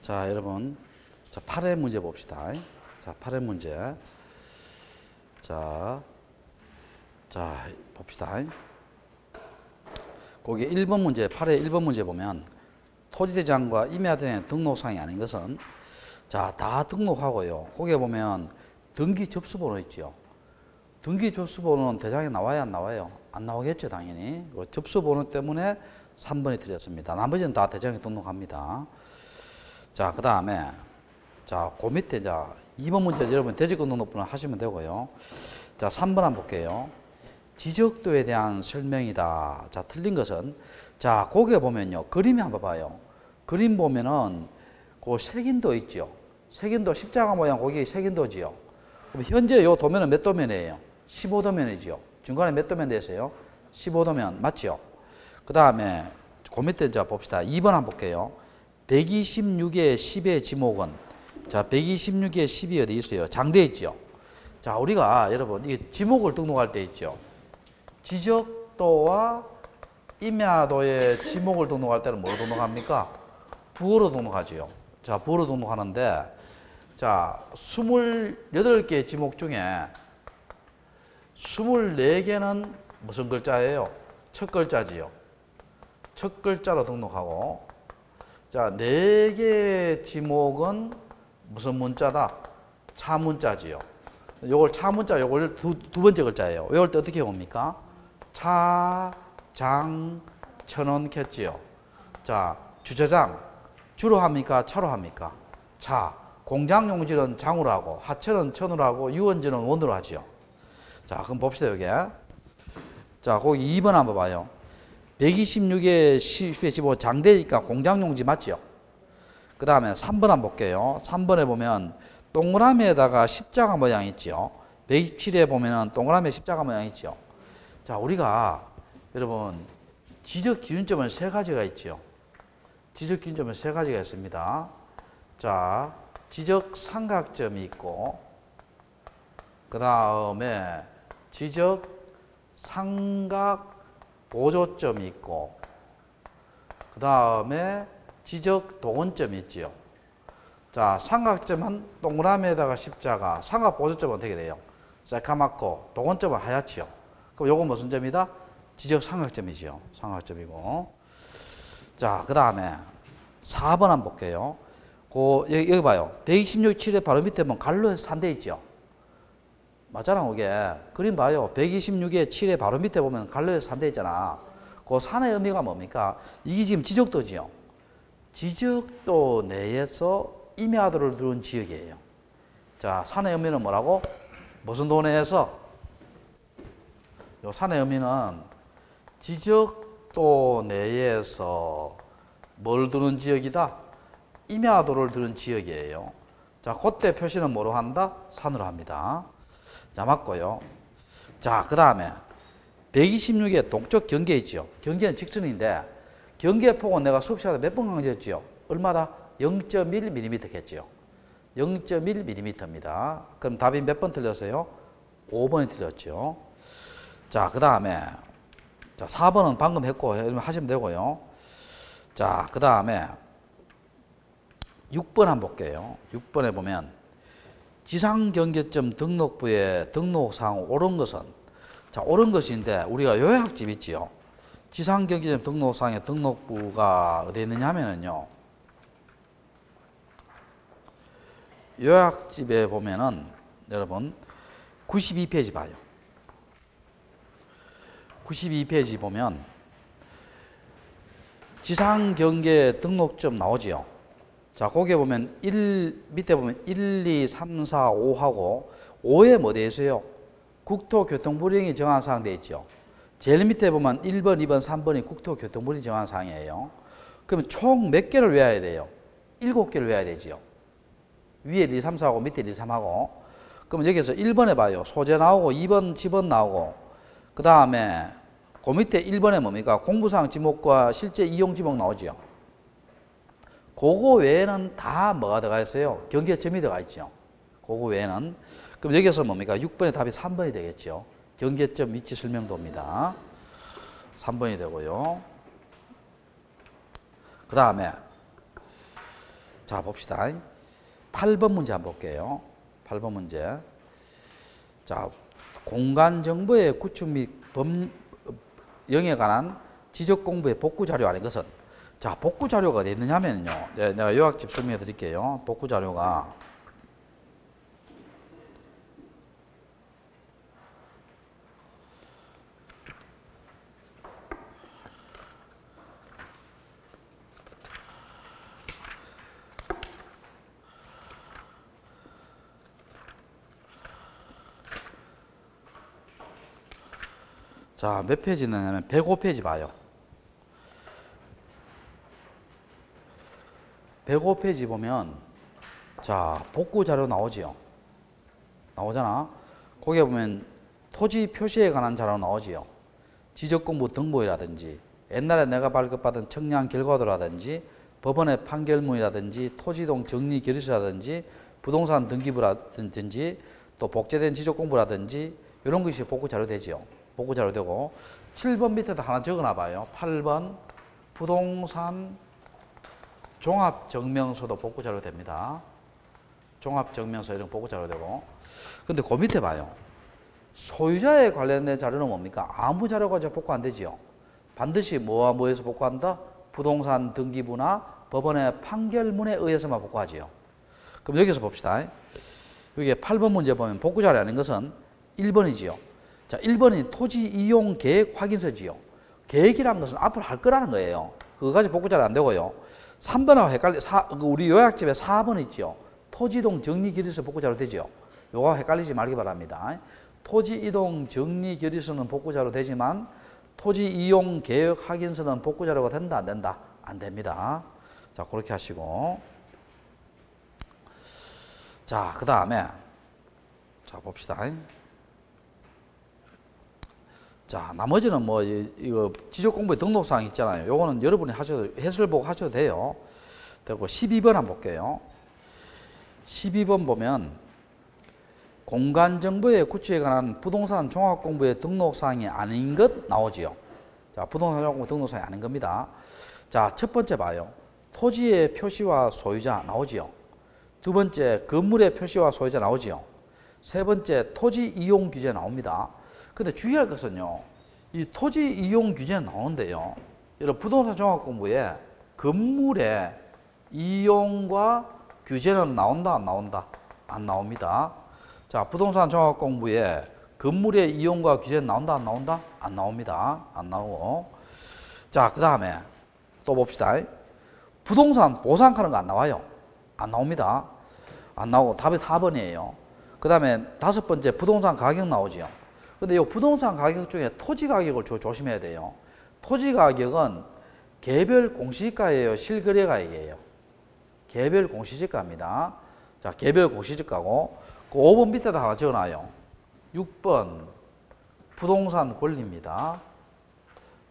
자, 여러분. 자, 8회 문제 봅시다. 자, 8회 문제. 자, 봅시다. 거기 1번 문제, 8회 1번 문제 보면 토지대장과 임야대장 등록사항이 아닌 것은 자, 다 등록하고요. 거기에 보면 등기 접수번호 있죠. 등기 접수번호는 대장에 나와야 안 나와요? 안 나오겠죠, 당연히. 그 접수번호 때문에 3번이 틀렸습니다. 나머지는 다 대장에 등록합니다. 자, 그 다음에 자, 그 밑에 이제 2번 문제 여러분 대지권 등록번호 하시면 되고요. 자, 3번 한번 볼게요. 지적도에 대한 설명이다. 자, 틀린 것은 자, 거기에 보면요. 그림이 한번 봐요. 그림 보면은 그 색인도 있죠. 색인도 십자가 모양 거기 색인도지요. 그럼 현재 요 도면은 몇 도면이에요? 15도면이죠. 중간에 몇 도면 됐어요? 15도면 맞죠? 그 다음에 그 밑에 이제 봅시다. 2번 한번 볼게요. 126의 10의 지목은 자, 126의 10이 어디 있어요? 장대에 있죠. 자, 우리가 여러분 이게 지목을 등록할 때 있죠. 지적도와 임야도의 지목을 등록할 때는 뭐로 등록합니까? 부호로 등록하지요. 자, 부호로 등록하는데 자, 28개의 지목 중에 24개는 무슨 글자예요? 첫 글자지요. 첫 글자로 등록하고 자, 4개의 지목은 무슨 문자다? 차 문자지요. 요걸 차 문자, 요걸 두 번째 글자예요. 외울 때 어떻게 봅니까? 차, 장, 천원 켰지요. 자, 주차장, 주로 합니까? 차로 합니까? 차. 공장 용지는 장으로 하고, 하천은 천으로 하고, 유원지는 원으로 하지요. 자, 그럼 봅시다, 여기. 자, 거기 2번 한번 봐요. 126에 10에 15 장대니까 공장 용지 맞죠? 그 다음에 3번 한번 볼게요. 3번에 보면 동그라미에다가 십자가 모양 있죠. 127에 보면은 동그라미 십자가 모양 있죠. 자, 우리가 여러분 지적 기준점은 3가지가 있죠. 지적 기준점은 3가지가 있습니다. 자, 지적 삼각점이 있고 그 다음에 지적 삼각 보조점이 있고 그 다음에 지적 동원점이 있지요. 자, 삼각점은 동그라미에다가 십자가, 삼각 보조점은 어떻게 돼요? 새까맣고 동원점은 하얗지요. 그럼 요건 무슨 점이다? 지적 삼각점이지요. 삼각점이고. 자, 그 다음에 4번 한번 볼게요. 여기 봐요. 126, 7에 바로 밑에 보면 갈로에서 산대 있죠. 맞잖아, 그게. 그림 봐요. 126에 7에 바로 밑에 보면 갈로에서 산대 있잖아. 그 산의 의미가 뭡니까? 이게 지금 지적도지요. 지적도 내에서 임야도를 두른 지역이에요. 자, 산의 의미는 뭐라고? 무슨 도 내에서? 요 산의 의미는 지적도 내에서 뭘 두른 지역이다? 임야도를 두른 지역이에요. 자, 그때 표시는 뭐로 한다? 산으로 합니다. 자, 맞고요. 자, 그 다음에 126의 동쪽 경계 있죠. 경계는 직선인데 경계폭은 내가 수업 시간에 몇 번 강조했죠? 얼마다? 0.1mm 겠죠. 0.1mm입니다. 그럼 답이 몇 번 틀렸어요? 5번이 틀렸죠. 자, 그 다음에 자, 4번은 방금 했고 하시면 되고요. 자, 그 다음에 6번 한번 볼게요. 6번에 보면 지상경계점 등록부에 등록사항 옳은 것은 자, 옳은 것인데 우리가 요약집 있지요. 지상경계점 등록사항의 등록부가 어디에 있느냐 하면은요. 요약집에 보면은 여러분 92페이지 봐요. 92페이지 보면 지상경계 등록점 나오지요. 자, 거기에 보면 밑에 보면 1, 2, 3, 4, 5하고 5에 뭐 되어 있어요? 국토교통부령이 정한 사항 되어 있죠. 제일 밑에 보면 1번, 2번, 3번이 국토교통부령이 정한 사항이에요. 그러면 총 몇 개를 외워야 돼요? 7개를 외워야 되죠. 위에 1, 2, 3, 4하고 밑에 1, 2, 3하고. 그러면 여기서 1번에 봐요. 소재 나오고 2번 지번 나오고 그 다음에 그 밑에 1번에 뭡니까? 공부사항 지목과 실제 이용 지목 나오죠. 그거 외에는 다 뭐가 들어가 있어요? 경계점이 들어가 있죠. 그거 외에는. 그럼 여기서 뭡니까? 6번의 답이 3번이 되겠죠. 경계점 위치 설명도입니다. 3번이 되고요. 그 다음에 자, 봅시다. 8번 문제 한번 볼게요. 8번 문제. 자, 공간 정보의 구축 및 영에 관한 지적 공부의 복구 자료 아닌 것은, 자, 복구 자료가 어디 있느냐면요. 내가 요약집 설명해 드릴게요. 복구 자료가 자, 몇 페이지 있느냐면 105페이지 봐요. 105페이지 보면 자, 복구 자료 나오지요. 나오잖아. 거기에 보면 토지 표시에 관한 자료 나오지요. 지적공부 등본이라든지 옛날에 내가 발급받은 청량 결과도라든지 법원의 판결문이라든지 토지동 정리 결의서라든지 부동산 등기부라든지 또 복제된 지적공부라든지 이런 것이 복구 자료 되지요. 복구 자료 되고 7번 밑에도 하나 적어놔 봐요. 8번 부동산 종합증명서도 복구 자료 됩니다. 종합증명서 이런 복구 자료 되고. 근데 그 밑에 봐요. 소유자에 관련된 자료는 뭡니까? 아무 자료 가지고 복구 안 되지요. 반드시 뭐와 뭐에서 복구한다? 부동산 등기부나 법원의 판결문에 의해서만 복구하지요. 그럼 여기서 봅시다. 여기 8번 문제 보면 복구 자료 아닌 것은 1번이지요. 자, 1번이 토지 이용 계획 확인서지요. 계획이라는 것은 앞으로 할 거라는 거예요. 그거 가지고 복구 자료 안 되고요. 3번하고 헷갈리, 우리 요약집에 4번 있죠. 토지이동 정리결의서 복구 자료 되죠. 요거 헷갈리지 말기 바랍니다. 토지이동 정리결의서는 복구 자료 되지만 토지 이용 계획 확인서는 복구 자료가 된다, 안 된다? 안 됩니다. 자, 그렇게 하시고. 자, 그 다음에 자, 봅시다. 자, 나머지는 뭐 이거 지적 공부의 등록사항 있잖아요. 요거는 여러분이 해설 보고 하셔도 돼요. 되고 12번 한번 볼게요. 12번 보면 공간 정보의 구축에 관한 부동산 종합 공부의 등록사항이 아닌 것 나오지요. 자, 부동산 종합 공부 등록사항이 아닌 겁니다. 자, 첫 번째 봐요. 토지의 표시와 소유자 나오지요. 두 번째 건물의 표시와 소유자 나오지요. 세 번째 토지 이용 규제 나옵니다. 근데 주의할 것은요, 이 토지 이용 규제는 나오는데요, 여러분 부동산 종합 공부에 건물의 이용과 규제는 나온다, 안 나온다? 안 나옵니다. 자, 부동산 종합 공부에 건물의 이용과 규제는 나온다, 안 나온다? 안 나옵니다. 안 나오고. 자, 그 다음에 또 봅시다. 부동산 보상하는 거 안 나와요. 안 나옵니다. 안 나오고 답이 4번이에요. 그 다음에 다섯 번째 부동산 가격 나오지요. 근데 이 부동산 가격 중에 토지 가격을 조심해야 돼요. 토지 가격은 개별 공시지가예요, 실거래 가격이에요? 개별 공시지가입니다. 자, 개별 공시지가고, 그 5번 밑에다 하나 적어놔요. 6번 부동산 권리입니다.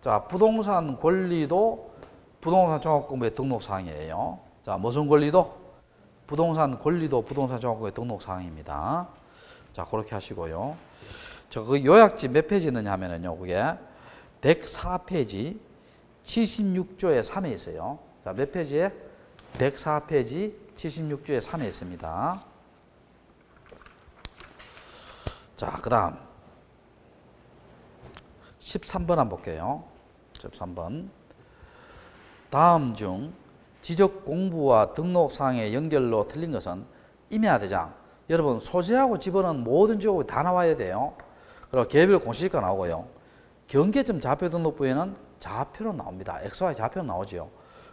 자, 부동산 권리도 부동산 종합공부의 등록사항이에요. 자, 무슨 권리도? 부동산 권리도 부동산 종합공부의 등록사항입니다. 자, 그렇게 하시고요. 그 요약집 몇 페이지 있느냐 하면은요, 그게 104페이지 76조의 3에 있어요. 자, 몇 페이지에? 104페이지 76조의 3에 있습니다. 자, 그 다음 13번 한번 볼게요. 13번. 다음 중 지적 공부와 등록사항의 연결로 틀린 것은 임야 대장. 여러분, 소재하고 집어넣은 모든 지역이 다 나와야 돼요. 그리고 개별 공시지가 나오고요. 경계점 좌표 등록부에는 좌표로 나옵니다. XY 좌표로 나오죠.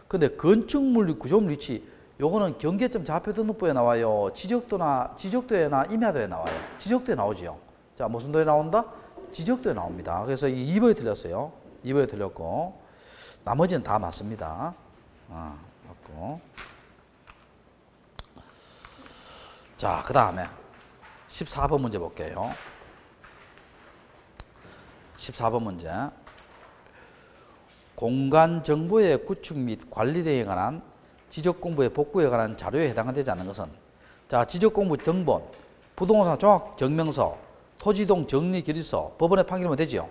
근데 건축물 구조물 위치, 요거는 경계점 좌표 등록부에 나와요. 지적도에나 임야도에 나와요. 지적도에 나오지요. 자, 무슨 도에 나온다? 지적도에 나옵니다. 그래서 이 2번이 틀렸어요. 2번이 틀렸고, 나머지는 다 맞습니다. 맞고. 자, 그 다음에 14번 문제 볼게요. 14번 문제. 공간 정보의 구축 및 관리 등에 관한 지적 공부의 복구에 관한 자료에 해당되지 않는 것은, 자, 지적 공부 등본, 부동산 종합 증명서, 토지동 정리 결의서, 법원의 판결문 되지요.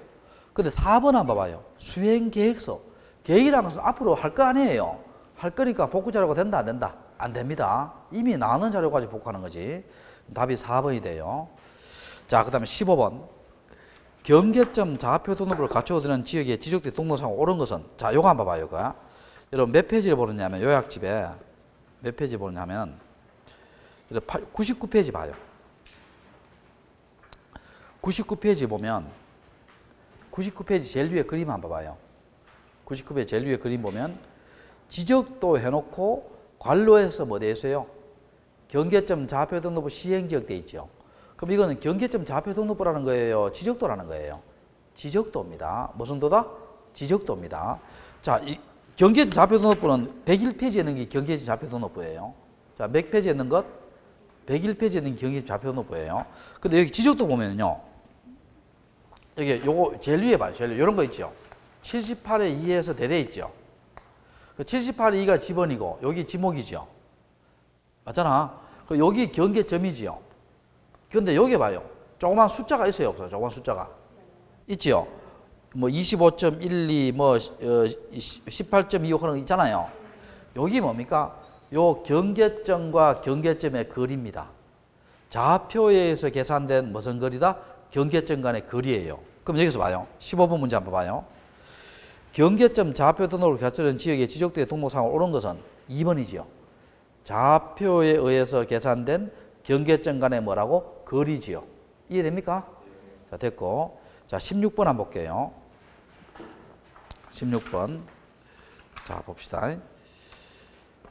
근데 4번 한번 봐봐요. 수행 계획서. 계획이라는 것은 앞으로 할 거 아니에요. 할 거니까 복구 자료가 된다, 안 된다? 안 됩니다. 이미 나오는 자료 가지고 복구하는 거지. 답이 4번이 돼요. 자, 그 다음에 15번. 경계점 좌표 등록부를 갖추어두는 지역에 지적된 등록상으로 옳은 것은, 자, 요거 한번 봐봐요. 요거. 여러분 몇 페이지를 보느냐면, 요약집에 몇 페이지 보느냐면 99페이지 봐요. 99페이지 보면 99페이지 제일 위에 그림 한번 봐요. 99페이지 제일 위에 그림 보면 지적도 해놓고 관로에서 뭐 돼 있어요? 경계점 좌표 등록부 시행지역 돼 있죠. 그럼 이거는 경계점 좌표 등록부라는 거예요? 지적도라는 거예요? 지적도입니다. 무슨 도다? 지적도입니다. 자, 이 경계점 좌표 등록부는 101페이지에 있는 게 경계점 좌표 등록부예요. 자, 몇 페이지에 있는 것? 101페이지에 있는 게 경계점 좌표 등록부예요. 근데 여기 지적도 보면요. 여기 요거 제일 위에 봐요. 제일 위에 이런 거 있죠. 78의 2에서 대대 있죠. 78의 2가 지번이고 여기 지목이죠. 맞잖아. 여기 경계점이지요. 근데 여기 봐요. 조그만 숫자가 있어요, 없어요? 조그만 숫자가 있지요. 뭐 25.12, 뭐 18.25 그런 거 있잖아요. 여기 뭡니까? 요 경계점과 경계점의 거리입니다. 좌표에서 계산된 무슨 거리다? 경계점 간의 거리예요. 그럼 여기서 봐요. 15번 문제 한번 봐요. 경계점 좌표 등록을 갖추는 지역의 지적도의 등록상으로 옳은 것은 2번이지요. 좌표에 의해서 계산된 경계점 간의 뭐라고? 거리지요. 이해됩니까? 자, 됐고. 자, 16번 한번 볼게요. 16번. 자, 봅시다.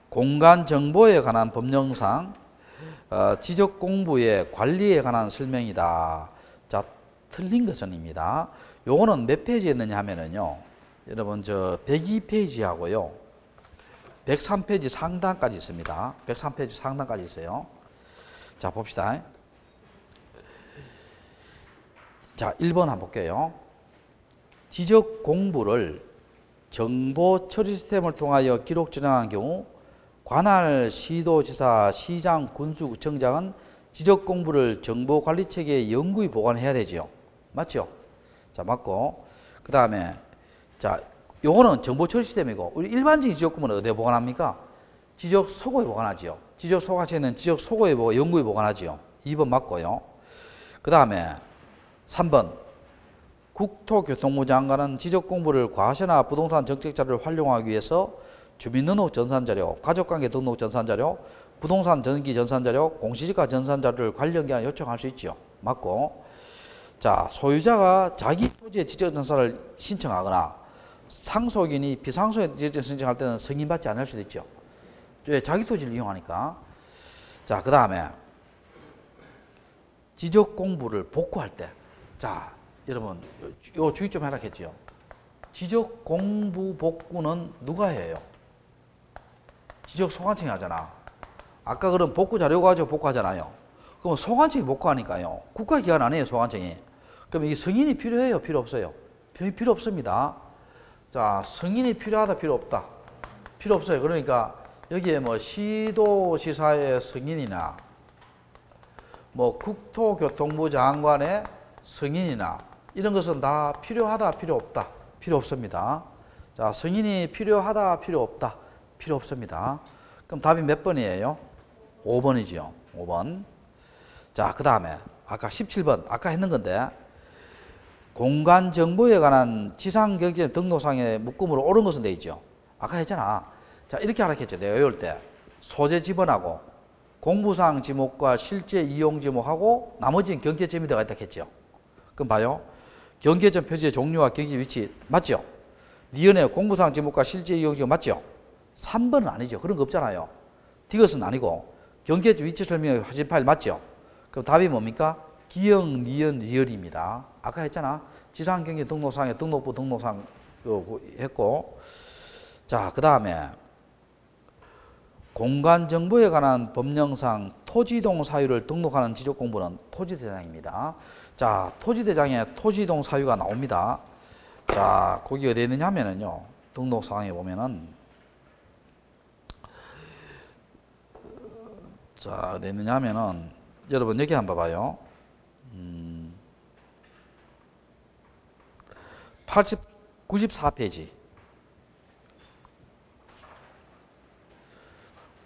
공간 정보에 관한 법령상 지적 공부의 관리에 관한 설명이다. 자, 틀린 것은입니다. 요거는 몇 페이지에 있느냐 하면은요. 여러분, 저 102페이지하고요. 103페이지 상단까지 있습니다. 103페이지 상단까지 있어요. 자, 봅시다. 자, 1번 한번 볼게요. 지적 공부를 정보 처리 시스템을 통하여 기록 저장한 경우 관할 시도지사, 시장, 군수구청장은 지적 공부를 정보 관리 체계에 영구히 보관해야 되지요. 맞죠? 자, 맞고. 그 다음에, 자, 요거는 정보 처리 시스템이고, 우리 일반적인 지적 공부는 어디에 보관합니까? 지적 소고에 보관하지요. 지적 소관체는 지적 소고에 영구히 보관하지요. 2번 맞고요. 그 다음에 3번. 국토교통부 장관은 지적 공부를 과세나 부동산 정책 자료를 활용하기 위해서 주민등록 전산자료, 가족관계 등록 전산자료, 부동산 전기 전산자료, 공시지가 전산자료를 관련 기관에 요청할 수 있죠. 맞고. 자, 소유자가 자기 토지의 지적전산을 신청하거나 상속인이 비상속인 지적전산 신청할 때는 승인받지 않을 수도 있죠. 왜? 자기 토지를 이용하니까. 자, 그 다음에 지적 공부를 복구할 때, 자, 여러분 요 주의 좀 해라 했지요. 지적 공부 복구는 누가 해요? 지적 소관청이 하잖아. 아까 그런 복구 자료 가지고 복구하잖아요. 그럼 소관청이 복구하니까요. 국가기관 아니에요, 소관청이. 그럼 이게 승인이 필요해요, 필요 없어요? 필요 없습니다. 자, 승인이 필요하다, 필요 없다? 필요 없어요. 그러니까 여기에 뭐 시도지사의 승인이나 뭐 국토교통부 장관의 승인이나 이런 것은 다 필요하다, 필요 없다? 필요 없습니다. 자, 승인이 필요하다, 필요 없다? 필요 없습니다. 그럼 답이 몇 번이에요? 5번이지요. 5번. 자, 그 다음에 아까 17번 아까 했는 건데 공간 정보에 관한 지상경제 등록상의 묶음으로 옳은 것은 돼 있죠. 아까 했잖아. 자, 이렇게 하라했죠. 내가 외울 때 소재 지번하고 공부상 지목과 실제 이용 지목하고 나머지는 경계점이 들어가 있다 했죠. 그럼 봐요. 경계점 표지의 종류와 경계 위치 맞죠? 니은의 공부상 지목과 실제 이용 지목 맞죠? 3번은 아니죠. 그런 거 없잖아요. 디귿은 아니고 경계점 위치 설명의 화질 파일 맞죠? 그럼 답이 뭡니까? 기역, 니은, 리을입니다. 아까 했잖아. 지상경제 등록상에 등록부 등록상 했고. 자, 그 다음에 공간정보에 관한 법령상 토지이동 사유를 등록하는 지적공부는 토지대장입니다. 자, 토지대장에 토지이동 사유가 나옵니다. 자, 거기 어디에 있느냐 하면은요. 등록상에 보면은 자, 어디 있느냐 하면은 여러분 여기 한번 봐봐요. 94페이지.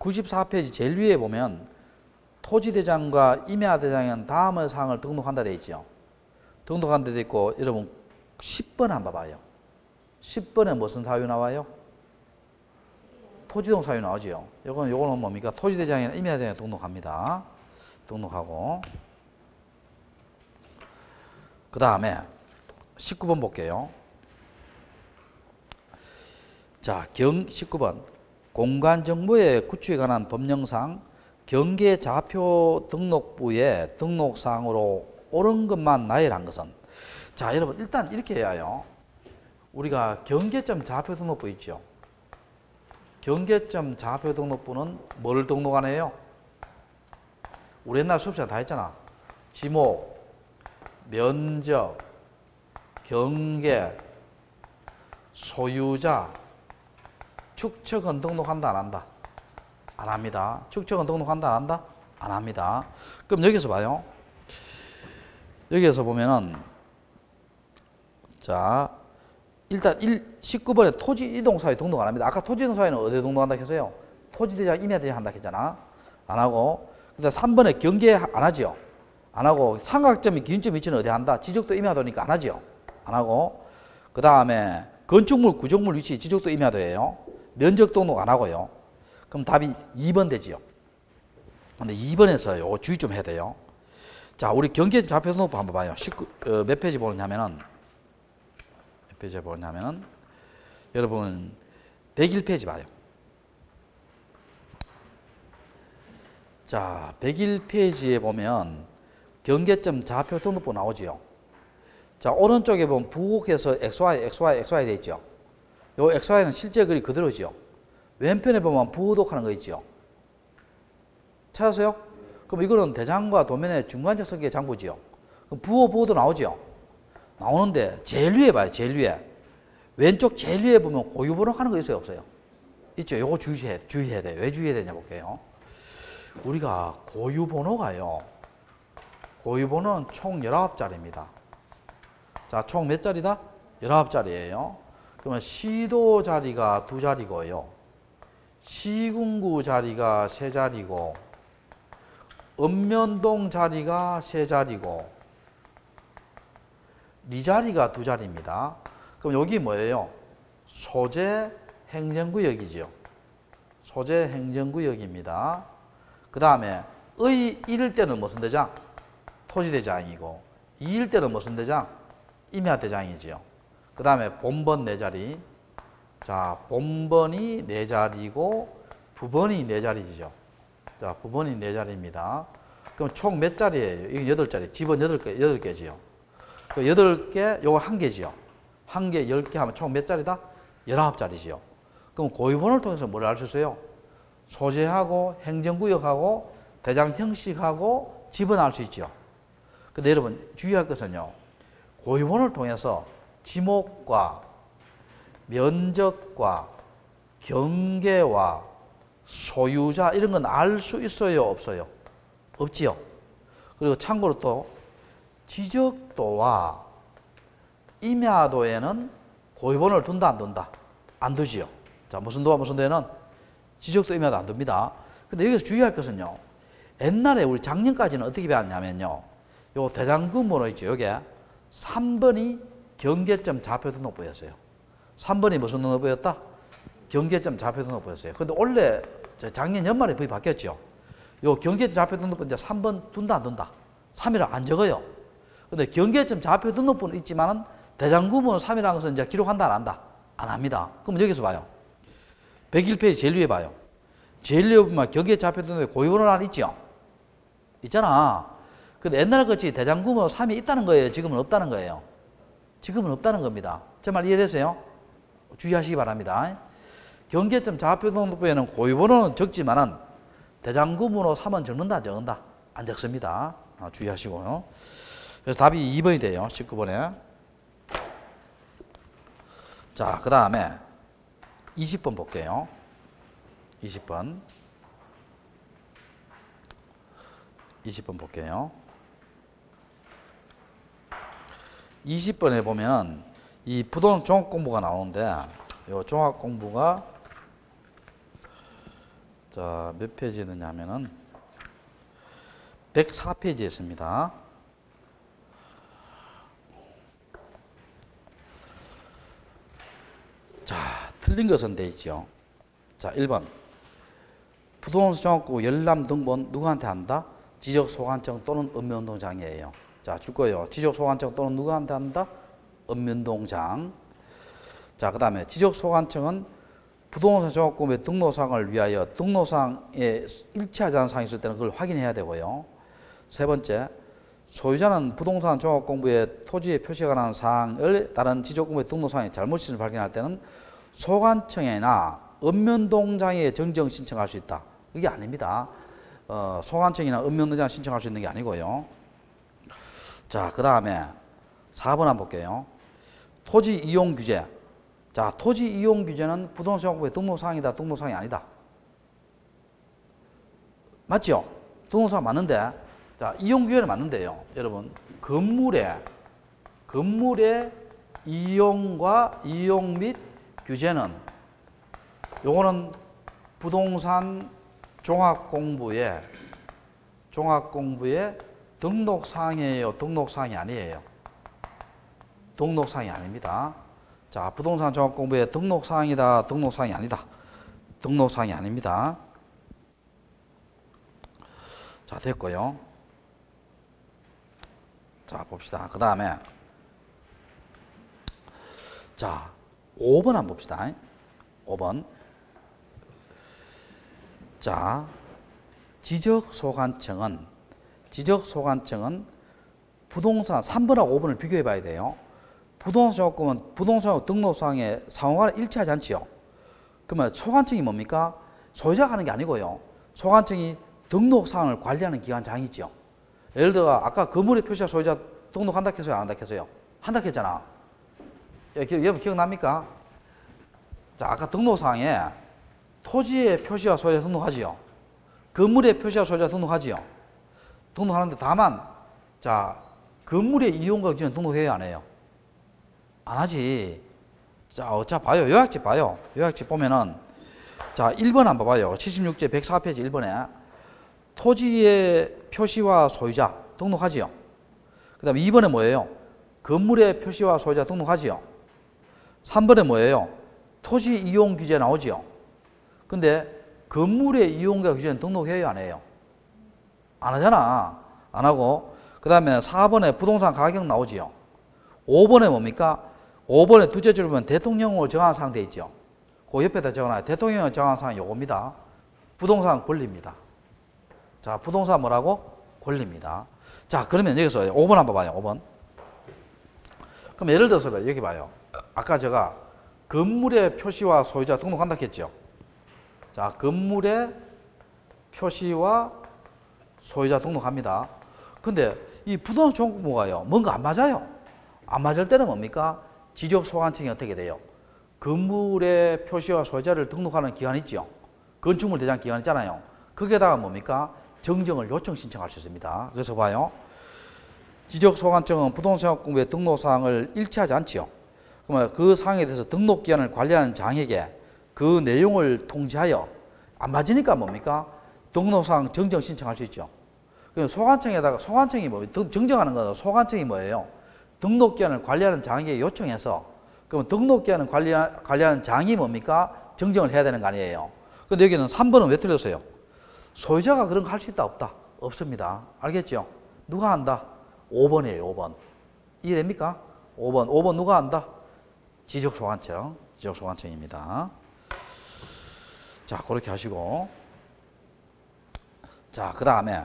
94페이지 제일 위에 보면 토지대장과 임야대장은 다음의 사항을 등록한다 되어 있죠. 등록한 데 있고, 여러분 10번 한번 봐요. 10번에 무슨 사유 나와요? 토지동 사유 나오죠. 요거는 뭡니까? 토지대장이나 임야대장에 등록합니다. 등록하고. 그 다음에 19번 볼게요. 자, 19번. 공간정보의 구축에 관한 법령상 경계좌표 등록부의 등록사항으로 옳은 것만 나열한 것은. 자, 여러분 일단 이렇게 해야 해요. 우리가 경계점 좌표 등록부 있죠. 경계점 좌표 등록부는 뭘 등록하네요? 우리 옛날 수업 시간 다 했잖아. 지목, 면적, 경계, 소유자, 축척은 등록한다 안 한다? 안 합니다. 축척은 등록한다 안 한다? 안 합니다. 그럼 여기서 봐요. 여기에서 보면은 자, 일단 19번에 토지 이동 사유 등록 안 합니다. 아까 토지 이동 사유는 어디에 등록한다 했어요? 토지대장, 임야대장 한다 했잖아. 안 하고. 그다음 3번에 경계 안 하죠. 안 하고 삼각점이 기준점 위치는 어디 한다? 지적도 임야도니까 안 하죠. 안 하고. 그다음에 건축물 구조물 위치 지적도 임야도예요. 면적 등록 안 하고요. 그럼 답이 2번 되지요. 근데 2번에서 요거 주의 좀 해야 돼요. 자, 우리 경계 좌표 등록부 한번 봐요. 몇 페이지 보느냐면은 몇 페이지 보느냐면은 여러분 101페이지 봐요. 자, 101페이지에 보면 경계점 좌표 등록부 나오지요. 자, 오른쪽에 보면 부곡해서 XY 되어 있죠. 요 XY는 실제 글이 그대로죠. 왼편에 보면 부호독하는 거 있죠. 찾았어요? 그럼 이거는 대장과 도면의 중간적 설계 장부지요. 그럼 부호, 부호도 나오죠. 나오는데 제일 위에 봐요. 제일 위에. 왼쪽 제일 위에 보면 고유번호 하는 거 있어요? 없어요? 있죠. 요거 주의해야 돼요. 왜 주의해야 되냐 볼게요. 우리가 고유번호가요. 고유번호는 총 19자리입니다. 자, 총 몇 자리다? 19자리예요. 그러면 시도 자리가 2자리고요. 시군구 자리가 3자리고 읍면동 자리가 3자리고 이 자리가 2자리입니다. 그럼 여기 뭐예요? 소재 행정구역이죠. 소재 행정구역입니다. 그 다음에 의 1일 때는 무슨 대장? 토지대장이고 2일 때는 무슨 대장? 임야대장이지요. 그 다음에 본번 4자리. 자, 본번이 4자리고 부번이 4자리죠. 자, 부번이 4자리입니다. 그럼 총 몇 자리예요? 이건 8자리. 집은 8개지요. 8개, 요거 1개지요. 1개, 10개 하면 총 몇 자리다? 19자리지요. 그럼 고유번호를 통해서 뭘 알 수 있어요? 소재하고 행정구역하고 대장 형식하고 집은 알 수 있죠. 근데 여러분 주의할 것은요. 고유번호를 통해서 지목과 면적과 경계와 소유자 이런 건 알 수 있어요? 없어요? 없지요. 그리고 참고로 또 지적도와 임야도에는 고유번호를 둔다 안 둔다? 안 두지요. 자, 무슨 도와 무슨 도에는 지적도 임야도 안 둡니다. 근데 여기서 주의할 것은요. 옛날에 우리 작년까지는 어떻게 배웠냐면요. 요 대장금번호 있죠. 요게 3번이 경계점 좌표 등록부였어요. 3번이 무슨 등록부였다? 경계점 좌표 등록부였어요. 근데 원래 작년 연말에 법이 바뀌었죠. 요 경계점 좌표 등록부 이제 3번 둔다 안 둔다? 3이라 안 적어요. 근데 경계점 좌표 등록부는 있지만은 대장금번호 3이라는 것은 이제 기록한다 안 한다? 안 합니다. 그럼 여기서 봐요. 101페이지 제일 위에 봐요. 제일 위에 보면 경계 좌표 등록에 고유번호 하나 있죠? 있잖아. 근데 옛날 같이 대장금번호 3이 있다는 거예요? 지금은 없다는 거예요? 지금은 없다는 겁니다. 제 말 이해되세요? 주의하시기 바랍니다. 경계점 좌표 등록부에는 고유번호는 적지만은 대장금번호 3은 적는다 안 적는다? 안 적습니다. 주의하시고요. 그래서 답이 2번이 돼요. 19번에. 자, 그 다음에 20번 볼게요. 20번. 20번 볼게요. 20번에 보면은 이 부동산 종합 공부가 나오는데 이 종합 공부가 자, 몇 페이지에 넣냐면은 104페이지에 있습니다. 자, 틀린 것은 돼 있죠. 자, 1번. 부동산 종합구 열람 등본 누구한테 한다? 지적소관청 또는 읍면동장이에요. 자, 줄 거예요. 지적소관청 또는 누구한테 한다? 읍면동장. 자, 그 다음에 지적소관청은 부동산 종합구의 등록사항을 위하여 등록사항에 일치하지 않은 사항이 있을 때는 그걸 확인해야 되고요. 세 번째, 소유자는 부동산 종합공부에 토지에 표시가 관한 사항을 다른 지적공부의 등록사항에 잘못을 발견할 때는 소관청이나 읍면동장에 정정 신청할 수 있다. 이게 아닙니다. 소관청이나 읍면동장 신청할 수 있는 게 아니고요. 자, 그 다음에 4번 한번 볼게요. 토지 이용 규제. 자, 토지 이용 규제는 부동산 종합공부의 등록사항이다, 등록사항이 아니다. 맞죠? 등록사항 맞는데, 자, 이용 규제는 맞는데요. 여러분, 건물의 이용과 이용 및 규제는 요거는 부동산 종합공부의 등록사항이에요, 등록사항이 아니에요. 등록사항이 아닙니다. 자, 부동산 종합공부의 등록사항이다, 등록사항이 아니다. 등록사항이 아닙니다. 자, 됐고요. 자, 봅시다. 그 다음에 자, 5번 한번 봅시다. 5번. 자, 지적소관청은 부동산 3번하고 5번을 비교해 봐야 돼요. 부동산 종합금은 부동산 등록사항에 상호간에 일치하지 않지요. 그러면 소관청이 뭡니까? 소유자가 하는 게 아니고요. 소관청이 등록사항을 관리하는 기관장이죠. 예를 들어 아까 건물에 표시한 소유자 등록한다 했어요? 안 한다 했어요? 한다 했잖아. 여러분 기억납니까? 자, 아까 등록사항에 토지에 표시와 소유자 등록하지요. 건물에 표시와 소유자 등록하지요. 등록하는데 다만 자, 건물의 이용과 규제는 등록해야 안 해요? 안 하지. 자, 봐요. 요약집 봐요. 요약집 보면은 자, 1번 한번 봐요. 76제 104페이지 1번에 토지의 표시와 소유자 등록하지요. 그 다음에 2번에 뭐예요? 건물의 표시와 소유자 등록하지요. 3번에 뭐예요? 토지 이용 규제 나오지요. 근데 건물의 이용과 규제는 등록해요, 안 해요? 안 하잖아. 안 하고. 그 다음에 4번에 부동산 가격 나오지요. 5번에 뭡니까? 5번에 두째 줄 보면 대통령으로 정한 사항 돼 있죠. 그 옆에다 적어놔요. 대통령으로 정한 사항이 요겁니다. 부동산 권리입니다. 자, 부동산 뭐라고? 권리입니다. 자, 그러면 여기서 5번 한번 봐요. 5번. 그럼 예를 들어서 여기 봐요. 아까 제가 건물의 표시와 소유자 등록한다 했죠. 자, 건물의 표시와 소유자 등록합니다. 근데 이 부동산 종합공부가요, 뭔가 안 맞아요. 안 맞을 때는 뭡니까? 지적소관청이 어떻게 돼요? 건물의 표시와 소유자를 등록하는 기관이 있죠. 건축물 대장 기관 있잖아요. 거기에다가 뭡니까? 정정을 요청 신청할 수 있습니다. 그래서 봐요. 지적소관청은 부동산 종합공부의 등록사항을 일치하지 않지요. 그러면 그 사항에 대해서 등록기관을 관리하는 장에게 그 내용을 통지하여 안 맞으니까 뭡니까? 등록사항 정정 신청할 수 있죠. 그럼 소관청에다가 소관청이 뭐 정정하는 거는 소관청이 뭐예요? 등록기관을 관리하는 장에게 요청해서 그러면 등록기관을 관리하는 장이 뭡니까? 정정을 해야 되는 거 아니에요. 근데 여기는 3번은 왜 틀렸어요? 소유자가 그런 거 할 수 있다 없다? 없습니다. 알겠죠? 누가 한다? 5번이에요. 5번. 이해됩니까? 5번 누가 한다? 지적소관청입니다. 자, 그렇게 하시고 자, 그 다음에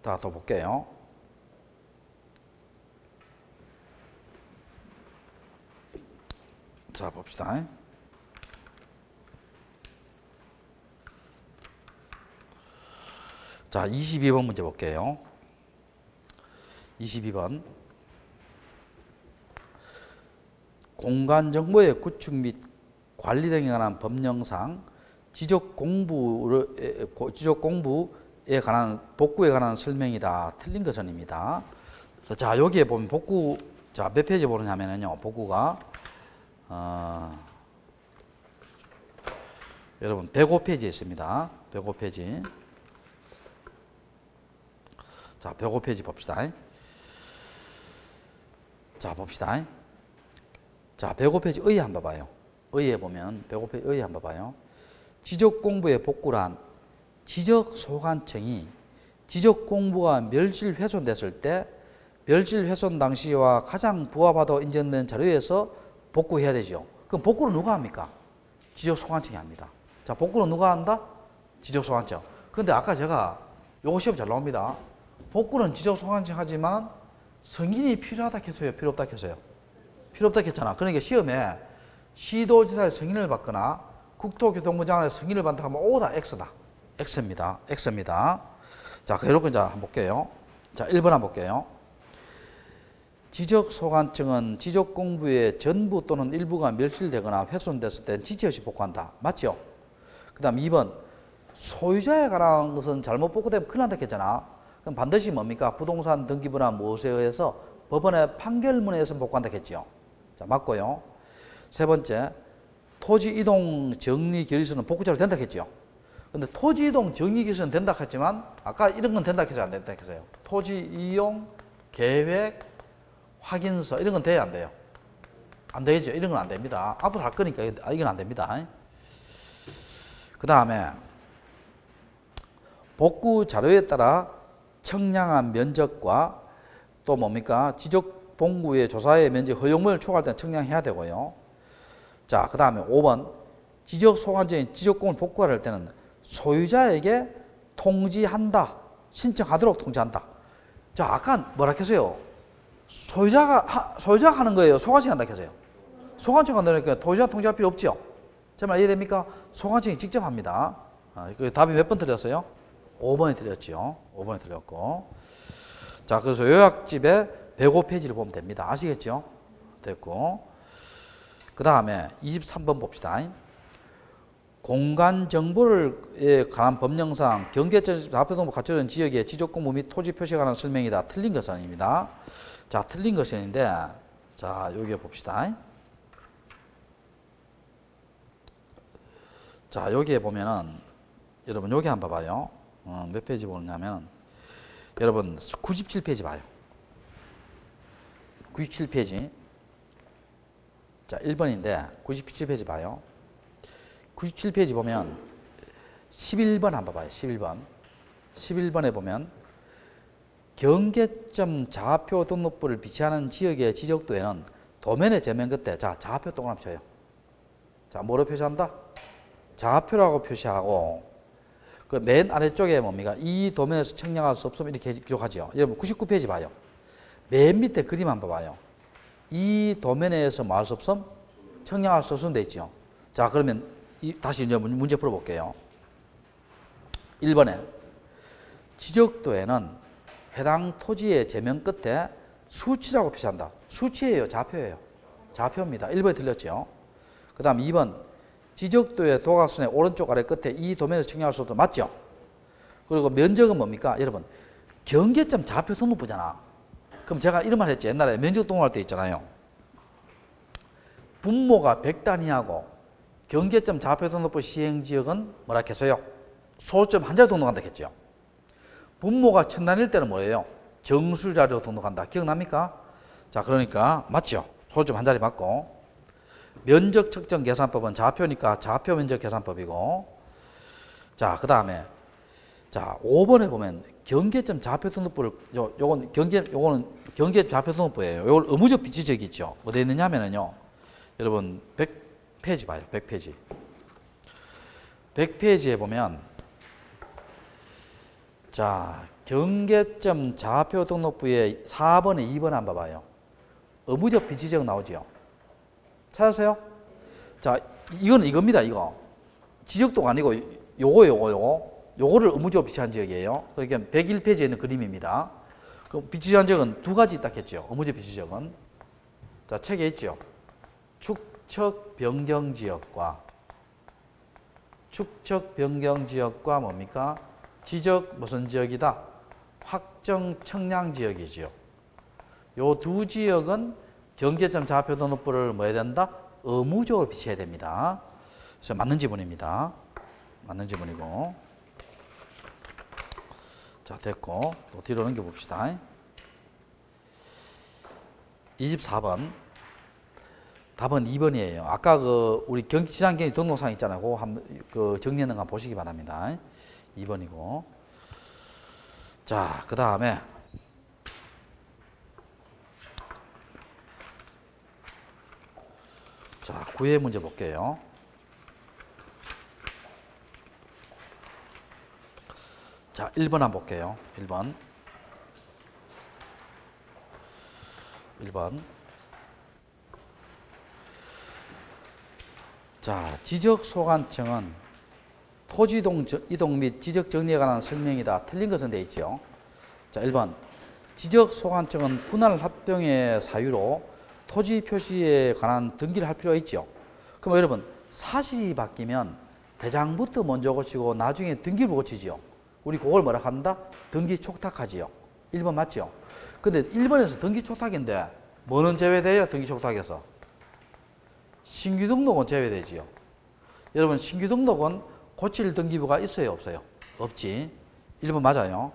더 볼게요. 자, 봅시다. 자, 22번 문제 볼게요. 22번. 공간정보의 구축 및 관리 등에 관한 법령상 지적공부에 관한 복구에 관한 설명이다. 틀린 것은입니다. 자, 여기에 보면 복구, 자, 몇 페이지 보느냐면요. 복구가 여러분 105페이지에 있습니다. 105페이지. 자, 105페이지 봅시다. 자, 봅시다. 자, 105페이지 의의 한번 봐봐요. 의의에 보면 105페이지 의의 한번 봐봐요. 지적공부의 복구란 지적소관청이 지적공부가 멸실훼손됐을 때 멸실훼손 당시와 가장 부합하다고 인정된 자료에서 복구해야 되죠. 그럼 복구를 누가 합니까? 지적소관청이 합니다. 자, 복구는 누가 한다? 지적소관청. 근데 아까 제가 요거 시험 잘 나옵니다. 복구는 지적소관청이 하지만 승인이 필요하다 했어요? 필요 없다 했어요? 필요 없다 했잖아. 그러니까 시험에 시도지사의 승인을 받거나 국토교통부 장관의 승인을 받는다 하면 오다 X다. X입니다. X입니다. 자, 그렇게 이제 한번 볼게요. 자, 1번 한번 볼게요. 지적소관청은 지적공부의 전부 또는 일부가 멸실되거나 훼손됐을 때 지체 없이 복구한다. 맞죠? 그 다음 2번. 소유자에 관한 것은 잘못 복구되면 큰일 난다 했잖아. 그럼 반드시 뭡니까? 부동산 등기부나 무엇에 의해서 법원의 판결문에 의해서 복구한다 했죠. 자, 맞고요. 세 번째. 토지 이동 정리 결의서는 복구자로 된다 했죠. 근데 토지 이동 정리 결의서는 된다 했지만 아까 이런 건 된다 했어요? 안 된다 했어요? 토지 이용 계획 확인서 이런 건 돼야 안 돼요? 안 되죠. 이런 건 안 됩니다. 앞으로 할 거니까 이건 안 됩니다. 그 다음에 복구 자료에 따라 청량한 면적과 또 뭡니까? 지적본부의 조사의 면적 허용을 초과할 때는 청량해야 되고요. 자, 그 다음에 5번. 지적소관청이 지적공을 복구할 때는 소유자에게 통지한다. 신청하도록 통지한다. 자, 아까 뭐라 했어요? 소유자가 하는 거예요? 소관청이 한다 했어요? 소관청이 한다니까 소유자 통지할 필요 없죠? 제 말 이해됩니까? 소관청이 직접 합니다. 그 답이 몇 번 틀렸어요? 5번에 틀렸죠. 5번에 틀렸고. 자, 그래서 요약집에 105페이지를 보면 됩니다. 아시겠죠? 됐고. 그 다음에 23번 봅시다. 공간 정보에 관한 법령상 경계적 자표동부 갖춰진 지역의 지적공부 및 토지 표시에 관한 설명이다. 틀린 것은입니다. 자, 틀린 것인데, 자, 여기 봅시다. 자, 여기에 보면은, 여러분, 여기 한번 봐봐요. 몇 페이지 보느냐면, 여러분, 97페이지 봐요. 97페이지. 자, 1번인데, 97페이지 봐요. 97페이지 보면, 11번 한번 봐요. 11번. 11번에 보면, 경계점 좌표 등록부를 비치하는 지역의 지적도에는 도면의 제면 끝에, 자, 좌표 동그라미 쳐요. 자, 뭐로 표시한다? 좌표라고 표시하고, 그 맨 아래쪽에 뭡니까? 이 도면에서 청량할 수 없으면 이렇게 기록하죠. 여러분, 99페이지 봐요. 맨 밑에 그림 한번 봐요. 이 도면에서 뭐 할 수 없음? 청량할 수 없으면 돼 있죠. 자, 그러면 다시 이제 문제 풀어볼게요. 1번에 지적도에는 해당 토지의 제면 끝에 수치라고 표시한다. 수치예요? 좌표예요? 좌표입니다. 1번에 틀렸죠. 그 다음 2번. 지적도의 도각선의 오른쪽 아래 끝에 이 도면에서 청량할 수 없다. 맞죠? 그리고 면적은 뭡니까? 여러분, 경계점 좌표 등록부잖아. 그럼 제가 이런 말 했죠. 옛날에 면적 등록할 때 있잖아요. 분모가 100단위하고 경계점 좌표 등록부 시행지역은 뭐라 했어요? 소수점 한 자리 등록한다 했죠. 분모가 1000단위일 때는 뭐예요? 정수자료 등록한다. 기억납니까? 자, 그러니까 맞죠? 소수점 한 자리 맞고. 면적 측정 계산법은 좌표니까 좌표 면적 계산법이고. 자, 그 다음에 자, 5번에 보면 경계점 좌표 등록부를 요거는 경계 좌표 등록부예요. 요걸 의무적 비치적이 있죠. 어디에 있느냐면요. 여러분 100페이지 봐요. 100페이지. 100페이지에 보면 자, 경계점 좌표 등록부에 4번에 2번 한번 봐요. 의무적 비지적 나오죠. 찾으세요? 자, 이거는 이겁니다. 이거 지적도가 아니고 요거를 의무적으로 비치한 지역이에요. 그러니까 101페이지에 있는 그림입니다. 그 비치한 지역은 두 가지 있다 했죠. 의무적 비지적은. 자, 책에 있죠. 축척 변경 지역과 뭡니까? 지적 무슨 지역이다? 확정 청량 지역이죠. 요 두 지역은 경계점 좌표 등록부를 뭐 해야 된다? 의무적으로 비치해야 됩니다. 그래서 맞는 지문입니다. 맞는 지문이고. 자, 됐고. 또 뒤로 넘겨봅시다. 24번. 답은 2번이에요. 아까 우리 경기지상경위 등록상 있잖아요. 그 정리하는 거 한번 보시기 바랍니다. 2번이고. 자, 그 다음에 자, 9회 문제 볼게요. 자, 1번 한번 볼게요. 1번. 자, 지적소관청은 토지 이동 및 지적 정리에 관한 설명이다. 틀린 것은 되어 있죠. 자, 1번. 지적소관청은 분할 합병의 사유로 토지 표시에 관한 등기를 할 필요가 있죠. 그럼 여러분, 사실이 바뀌면 대장부터 먼저 고치고 나중에 등기를 고치지요. 우리 그걸 뭐라 한다? 등기 촉탁하지요. 1번 맞죠? 근데 1번에서 등기 촉탁인데 뭐는 제외돼요? 등기 촉탁에서. 신규 등록은 제외되지요. 여러분, 신규 등록은 고칠 등기부가 있어요? 없어요? 없지. 1번 맞아요.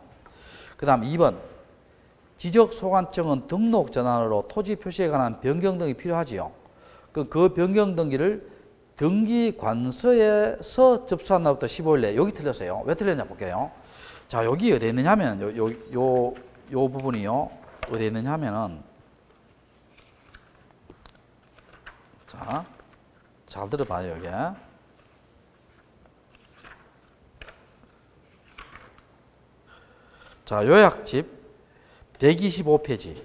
그 다음 2번. 지적소관청은 등록 전환으로 토지 표시에 관한 변경 등이 필요하지요. 그 변경 등기를 등기관서에서 접수한 날부터 15일 내에. 여기 틀렸어요. 왜 틀렸냐 볼게요. 자, 여기 어디 있느냐 하면 요 부분이요. 어디 있느냐 하면은 자, 잘 들어봐요. 여기. 자, 요약집 125페이지.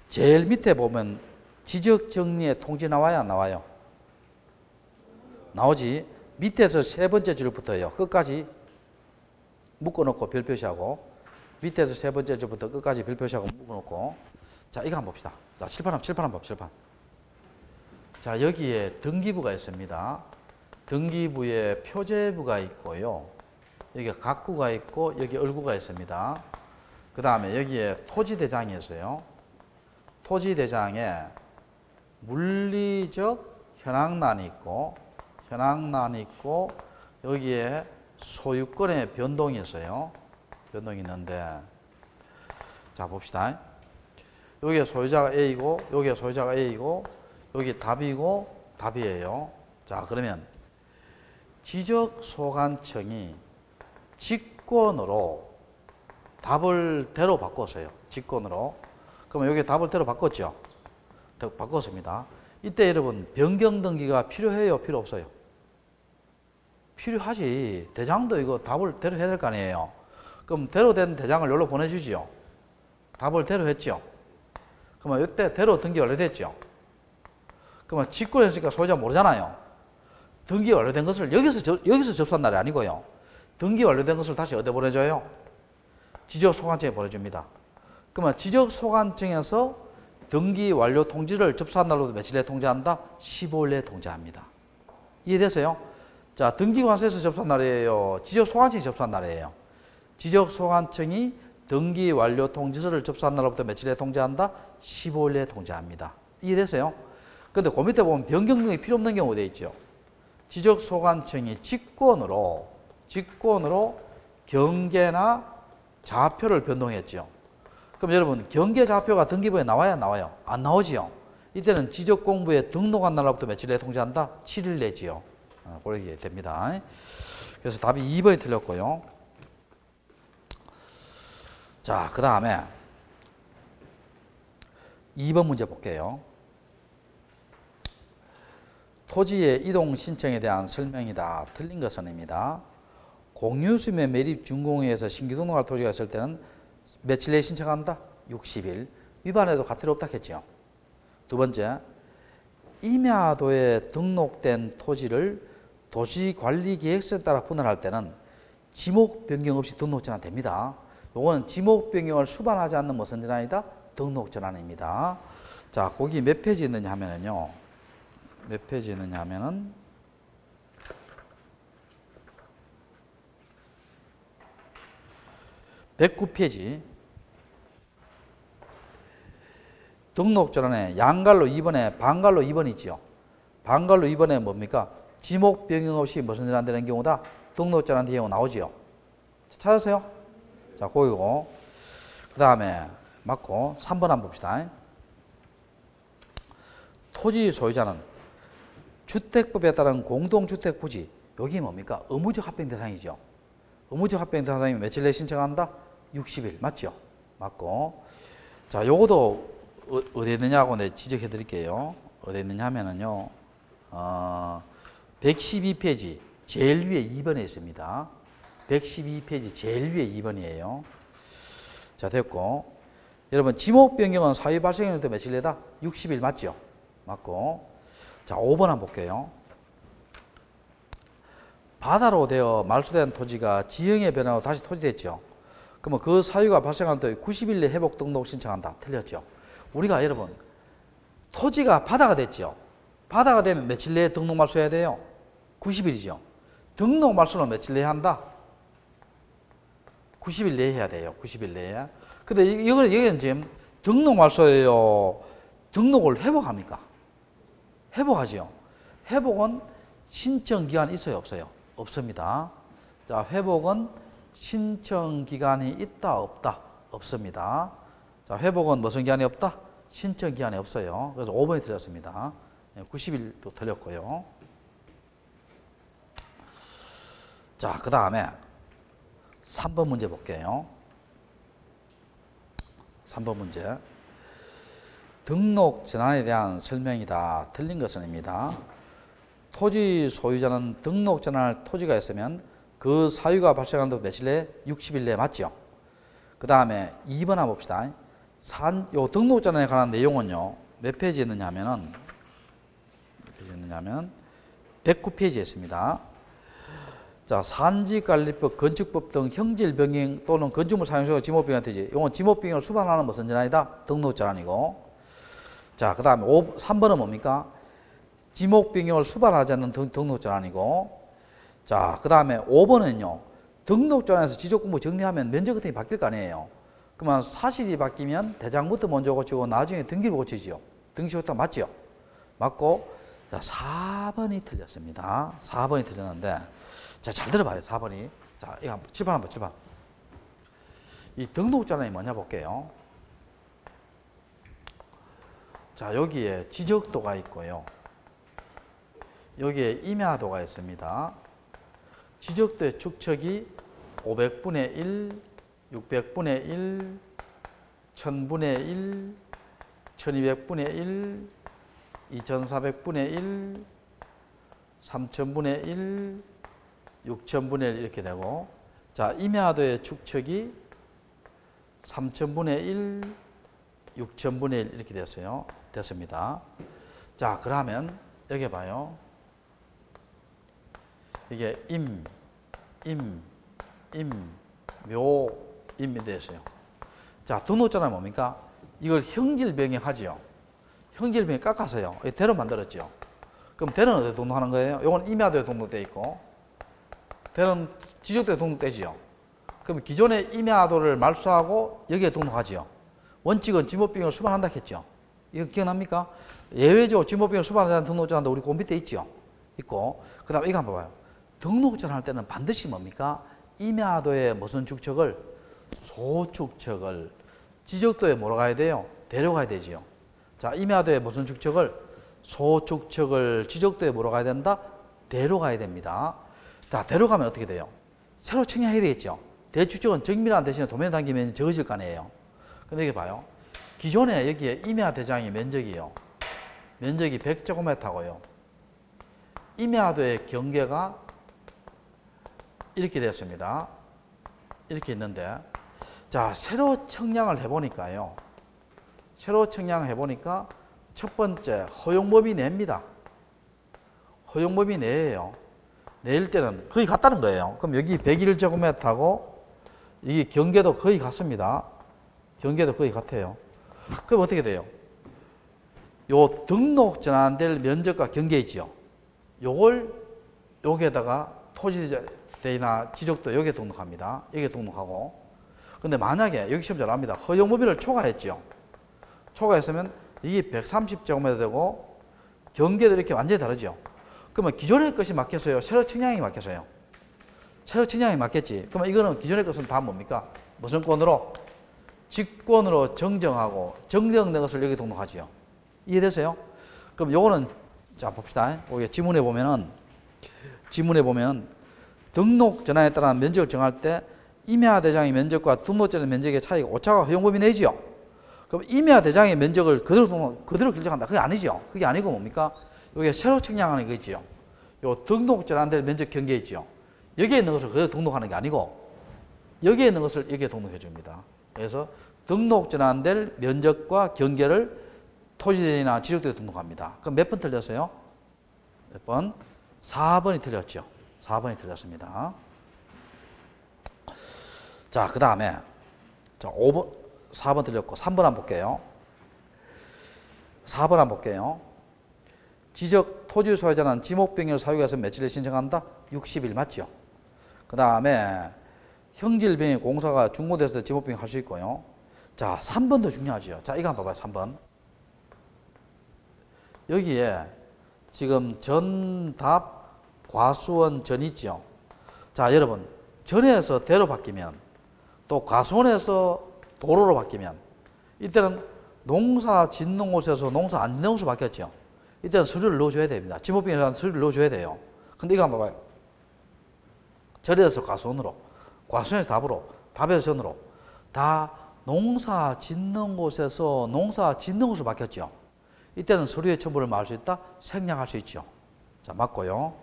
제일 밑에 보면 지적정리의 통지 나와요? 안 나와요? 나오지. 밑에서 세 번째 줄부터요. 끝까지 묶어놓고 별 표시하고, 밑에서 세 번째 줄부터 끝까지 별 표시하고 묶어놓고. 자, 이거 한번 봅시다. 자, 칠판 한번 봐, 칠판. 자, 여기에 등기부가 있습니다. 등기부에 표제부가 있고요. 여기 각구가 있고, 여기 얼구가 있습니다. 그 다음에 여기에 토지대장이 있어요. 토지대장에 물리적 현황란이 있고, 여기에 소유권의 변동이 있어요. 변동이 있는데, 자, 봅시다. 여기에 소유자가 A이고, 여기에 소유자가 A이고, 여기 답이고, 답이에요. 자, 그러면 지적소관청이 직권으로 답을 대로 바꿨어요. 직권으로. 그러면 여기 답을 대로 바꿨죠. 바꿨습니다. 이때 여러분, 변경 등기가 필요해요? 필요 없어요? 필요하지. 대장도 이거 답을 대로 해야 될 거 아니에요. 그럼 대로 된 대장을 여기로 보내주지요. 답을 대로 했죠. 그러면 이때 대로 등기 완료됐죠. 그러면 직권했으니까 소유자 모르잖아요. 등기 완료된 것을 여기서 접수한 날이 아니고요. 등기 완료된 것을 다시 어디 보내줘요? 지적소관청에 보내줍니다. 그러면 지적소관청에서 등기 완료 통지를 접수한 날로부터 며칠 내에 통지한다? 15일 내에 통지합니다. 이해됐어요? 자, 등기관서에서 접수한 날이에요? 지적소관청이 접수한 날이에요? 지적소관청이 등기 완료 통지서를 접수한 날로부터 며칠 내에 통지한다? 15일 내에 통지합니다. 이해됐어요? 근데 그 밑에 보면 변경 등이 필요 없는 경우가 되어 있죠. 지적소관청이 직권으로 경계나 좌표를 변동했죠. 그럼 여러분, 경계 좌표가 등기부에 나와야 안 나와요? 안 나오지요. 이때는 지적공부에 등록한 날로부터 며칠 내에 통지한다? 7일 내지요. 그렇게 됩니다. 그래서 답이 2번이 틀렸고요. 자, 그 다음에 2번 문제 볼게요. 토지의 이동 신청에 대한 설명이다. 틀린 것은입니다. 공유수면 매립 준공회에서 신규 등록할 토지가 있을 때는 며칠 내에 신청한다? 60일. 위반해도 가틀이 없다 했죠. 두 번째, 임야도에 등록된 토지를 도시관리계획서에 따라 분할할 때는 지목 변경 없이 등록 전환 됩니다. 요거는 지목 변경을 수반하지 않는 무슨 전환이다? 등록 전환입니다. 자, 거기 몇 페이지 있느냐 하면은요. 몇 페이지 있느냐 하면은 109페이지. 등록 전환에 양갈로 2번에 반갈로 2번 있죠. 반갈로 2번에 뭡니까? 지목 변경 없이 무슨 일 안 되는 경우다? 등록자라는 경우 나오지요. 찾았어요? 자, 그거고. 그 다음에 맞고 3번 한번 봅시다. 토지 소유자는 주택법에 따른 공동주택 부지, 여기 뭡니까? 의무적 합병 대상이죠. 의무적 합병 대상이면 며칠 내에 신청한다? 60일. 맞죠? 맞고. 자, 요것도 어디 있느냐고 내 지적해 드릴게요. 어디 있느냐 하면은요, 112페이지 제일 위에 2번에 있습니다. 112페이지 제일 위에 2번이에요. 자, 됐고. 여러분, 지목 변경은 사유 발생일부터 며칠 내다? 60일 맞죠? 맞고. 자, 5번 한번 볼게요. 바다로 되어 말소된 토지가 지형의 변화로 다시 토지됐죠. 그러면 그 사유가 발생한 또 90일 내 회복 등록 신청한다. 틀렸죠. 우리가 여러분, 토지가 바다가 됐죠. 바다가 되면 며칠 내에 등록 말소해야 돼요? 90일이죠. 등록 말소는 며칠 내에 한다? 90일 내에 해야 돼요. 90일 내에. 근데 여기는 지금 등록 말소예요. 등록을 회복합니까? 회복하죠. 회복은 신청 기간이 있어요, 없어요? 없습니다. 자, 회복은 신청 기간이 있다, 없다? 없습니다. 자, 회복은 무슨 기한이 없다? 신청 기한이 없어요. 그래서 5번이 틀렸습니다. 90일도 틀렸고요. 자, 그 다음에 3번 문제 볼게요. 3번 문제. 등록 전환에 대한 설명이다. 틀린 것은입니다. 토지 소유자는 등록 전환할 토지가 있으면 그 사유가 발생한 도 며칠 내에? 60일 내에 맞죠? 그 다음에 2번 한번 봅시다. 요 등록 전환에 관한 내용은요, 몇 페이지에 있느냐 하면은, 109페이지에 있습니다. 자, 산지관리법, 건축법 등 형질 변경 또는 건축물 사용소가 지목 변경 되지. 이건 지목 변경을 수반하는 무슨 전환이다? 등록 전환이고. 자, 그 다음에 3번은 뭡니까? 지목 변경을 수반하지 않는 등록 전환이고. 자, 그 다음에 5번은요, 등록 전환에서 지적공부 정리하면 면적 같은 게 바뀔 거 아니에요. 그러면 사실이 바뀌면 대장부터 먼저 고치고 나중에 등기를 고치죠. 등기부터 맞죠? 맞고. 자, 4번이 틀렸습니다. 4번이 틀렸는데, 자, 잘 들어봐요. 4번이. 자, 이거 7번 한번 7번. 이 등록 전환이 뭐냐 볼게요. 자, 여기에 지적도가 있고요. 여기에 임야도가 있습니다. 지적도의 축척이 500분의 1, 600분의 1, 1000분의 1, 1200분의 1, 2400분의 1, 3000분의 1, 6000분의 1 이렇게 되고, 자, 임야도의 축척이 3000분의 1, 6000분의 1 이렇게 됐어요. 됐습니다. 자, 그러면 여기 봐요. 이게 묘, 임이 됐어요. 자, 등록전환은 뭡니까? 이걸 형질 변경하지요. 형질 변경 깎아서요. 대로 만들었죠. 그럼 대는 어디에 등록하는 거예요? 이건 임야도에 등록되어 있고, 대는 지적도에 등록되지요. 그럼 기존의 임야도를 말소하고 여기에 등록하지요. 원칙은 지목 변경을 수반한다 했죠. 이거 기억납니까? 예외적으로 지목 변경을 수반하지 않는 등록전환도 우리 그 밑에 있죠. 있고, 그 다음에 이거 한번 봐요. 등록전환 할 때는 반드시 뭡니까? 임야도의 무슨 축척을? 소축척을. 지적도에 뭐로 가야 돼요? 데려가야 되지요. 자, 임야도의 무슨 축척을? 소축척을 지적도에 뭐로 가야 된다? 데려가야 됩니다. 자, 데려가면 어떻게 돼요? 새로 청약해야 되겠죠. 대축척은 정밀한 대신에 도면 당기면 적어질 거 아니에요. 근데 이게 봐요. 기존에 여기에 임야 대장의 면적이요. 면적이 100제곱미터고요. 임야도의 경계가 이렇게 됐습니다. 이렇게 있는데, 자, 새로 청량을 해보니까요. 새로 청량을 해보니까 첫 번째 허용범위 내입니다. 허용범위 내예요. 내일 때는 거의 같다는 거예요. 그럼 여기 101제곱미터하고 이게 경계도 거의 같습니다. 경계도 거의 같아요. 그럼 어떻게 돼요? 요 등록 전환될 면적과 경계 있지요. 요걸 여기에다가 토지대나 지적도 여기에 등록합니다. 여기에 등록하고. 근데 만약에 여기 시험 잘 합니다. 허용 범위를 초과했죠. 초과했으면 이게 130제곱미터 되고 경계도 이렇게 완전히 다르죠. 그러면 기존의 것이 맞겠어요? 새로 측량이 맞겠어요? 새로 측량이 맞겠지. 그러면 이거는 기존의 것은 다 뭡니까? 무슨 권으로? 직권으로 정정하고 정정된 것을 여기 등록하지요. 이해되세요? 그럼 요거는 자 봅시다. 여기 지문에 보면 등록 전환에 따른 면적을 정할 때 임야 대장의 면적과 등록전의 면적의 차이가 오차가 허용범위 내지요. 그럼 임야 대장의 면적을 그대로 결정한다. 그게 아니죠. 그게 아니고 뭡니까? 여기 새로 측량하는 거 있지요. 요 등록 전환될 면적 경계 있지요. 여기에 있는 것을 그대로 등록하는 게 아니고 여기에 있는 것을 여기에 등록해 줍니다. 그래서 등록 전환될 면적과 경계를 토지대지나 지적도에 등록합니다. 그럼 몇 번 틀렸어요? 몇 번? 4번이 틀렸죠. 4번이 틀렸습니다. 자, 그 다음에 자, 5번, 4번 틀렸고 3번 한번 볼게요. 4번 한번 볼게요. 지적 토지 소유자는 지목변경을 사유해서 며칠에 신청한다? 60일 맞죠? 그 다음에 형질병의 공사가 중고됐을 때 지목변경 할 수 있고요. 자, 3번도 중요하죠. 자, 이거 한번 봐봐요. 3번. 여기에 지금 전답 과수원 전 있죠. 자, 여러분 전에서 대로 바뀌면 또 과수원에서 도로로 바뀌면 이때는 농사 짓는 곳에서 농사 안 짓는 곳으로 바뀌었죠. 이때는 서류를 넣어줘야 됩니다. 지목변경에 서류를 넣어줘야 돼요. 근데 이거 한번 봐봐요. 절에서 과수원으로, 과수원에서 답으로, 답에서 전으로 다 농사 짓는 곳에서 농사 짓는 곳으로 바뀌었죠. 이때는 서류의 첨부를 말할 수 있다, 생략할 수 있죠. 자, 맞고요.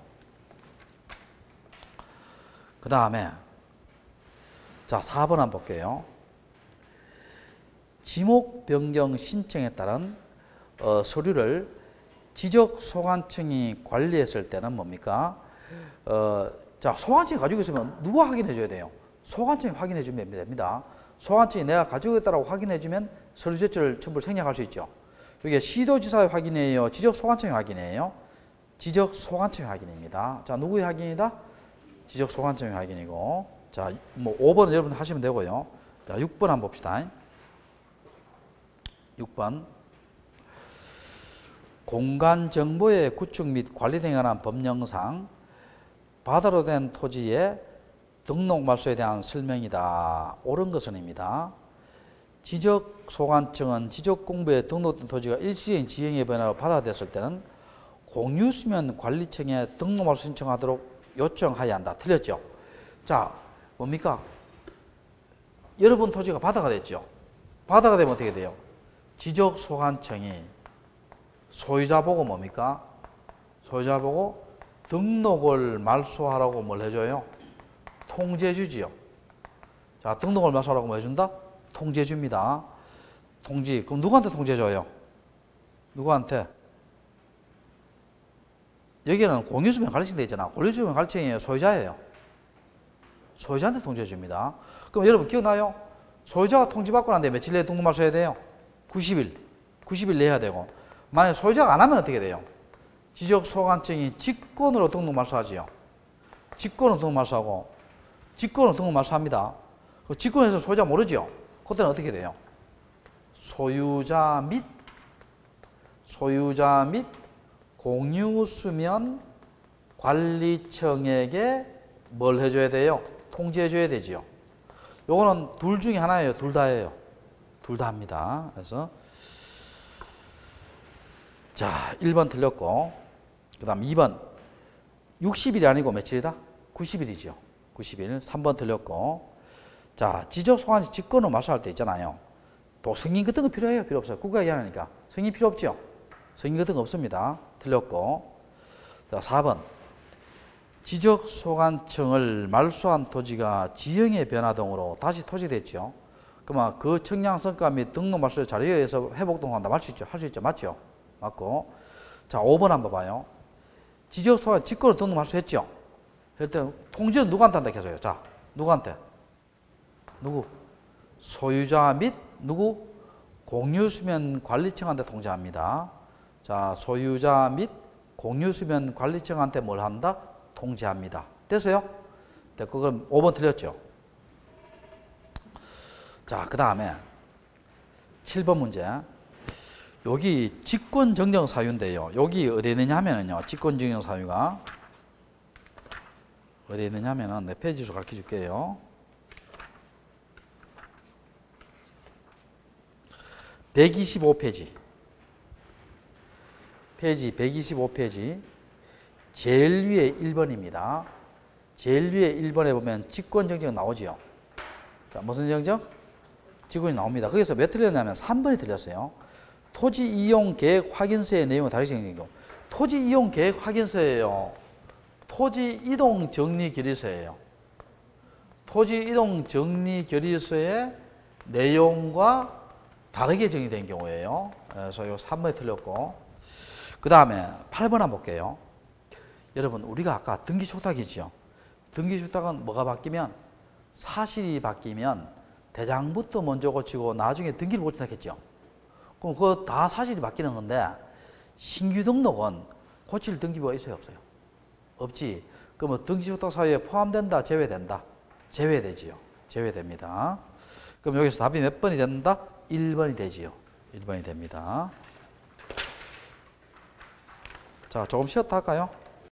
그 다음에 자, 4번 한번 볼게요. 지목 변경 신청에 따른 서류를 지적소관청이 관리했을 때는 뭡니까? 자, 소관청이 가지고 있으면 누가 확인해 줘야 돼요? 소관청이 확인해 주면 됩니다. 소관청이 내가 가지고 있다고 확인해 주면 서류 제출 첨부를 생략할 수 있죠. 이게 시도지사의 확인이에요? 지적소관청의 확인이에요? 지적소관청의 확인입니다. 자, 누구의 확인이다? 지적소관청의 확인이고. 자, 뭐 5번은 여러분 하시면 되고요. 자, 6번 한번 봅시다. 6번. 공간정보의 구축 및 관리 등에 관한 법령상 바다로 된 토지의 등록 말소에 대한 설명이다. 옳은 것은입니다. 지적소관청은 지적공부에 등록된 토지가 일시적인 지형의 변화로 바다됐을 때는 공유수면 관리청에 등록 말소 신청하도록 요청하여야 한다. 틀렸죠? 자, 뭡니까? 여러분 토지가 바다가 됐죠? 바다가 되면 어떻게 돼요? 지적소관청이 소유자 보고 뭡니까? 소유자 보고 등록을 말소하라고 뭘 해줘요? 통지해 주지요. 자, 등록을 말소하라고 뭐 해준다? 통지해 줍니다. 통지. 그럼 누구한테 통지해 줘요? 누구한테? 여기는 공유수면 관리청 돼 있잖아. 공유수면 관리청이 소유자예요. 소유자한테 통지해 줍니다. 그럼 여러분 기억나요? 소유자가 통지받고 난 뒤에 며칠 내에 등록 말소해야 돼요? 90일. 90일 내야 되고. 만약에 소유자가 안 하면 어떻게 돼요? 지적소관청이 직권으로 등록 말소하지요. 직권으로 등록 말소하고, 직권으로 등록 말소합니다. 직권에서 소유자 모르죠? 그때는 어떻게 돼요? 소유자 및 공유수면 관리청에게 뭘 해줘야 돼요? 통지해줘야 되지요. 요거는 둘 중에 하나예요? 둘 다예요? 둘 다 합니다. 그래서 자, 1번 틀렸고, 그 다음 2번 60일이 아니고 며칠이다? 90일이죠. 90일. 3번 틀렸고, 자, 지적소관청 직권으로 말소할 때 있잖아요. 또 승인 같은 거 필요해요? 필요 없어요? 국가가 얘기하니까 승인 필요 없죠? 승인 같은 거 없습니다. 틀렸고. 자, 4번 지적소관청을 말소한 토지가 지형의 변화 등으로 다시 토지됐죠. 그러면 그 청량 성과 및 등록 말소 자료에 의해서 회복 등록한다. 할 수 있죠? 할 수 있죠? 맞죠? 맞고. 자, 5번 한번 봐요. 지적소관 직권으로 등록 말소했죠? 그럴 통지는 누구한테 한다 해서요? 자, 누구한테? 누구? 소유자 및 누구? 공유수면 관리청한테 통지합니다. 자, 소유자 및 공유수면 관리청한테 뭘 한다? 통지합니다. 됐어요? 됐고, 그럼 5번 틀렸죠? 자, 그 다음에 7번 문제. 여기 직권정정 사유인데요. 여기 어디 있느냐 하면은요. 직권정정 사유가 어디 있느냐 하면은 내 페이지 수 가르쳐 줄게요. 125페이지. 페이지 125페이지. 제일 위에 1번입니다. 제일 위에 1번에 보면 직권정정 나오지요. 자, 무슨 정정? 직권이 나옵니다. 거기서 몇 틀렸냐면 3번이 틀렸어요. 토지 이용 계획 확인서의 내용을 다르게 정리하고. 토지 이용 계획 확인서예요. 토지 이동 정리 결의서예요. 토지 이동 정리 결의서의 내용과 다르게 정의된 경우예요. 그래서 요 3번이 틀렸고. 그 다음에 8번 한번 볼게요. 여러분, 우리가 아까 등기축탁이죠. 등기축탁은 뭐가 바뀌면 사실이 바뀌면 대장부터 먼저 고치고 나중에 등기를 고친다 했죠. 그럼 그거 다 사실이 바뀌는 건데 신규 등록은 고칠 등기부가 있어요, 없어요? 없지. 그러면 등기축탁 사유에 포함된다, 제외된다? 제외되지요. 제외됩니다. 그럼 여기서 답이 몇 번이 된다? 1번이 되지요. 1번이 됩니다. 자, 조금 쉬었다 할까요?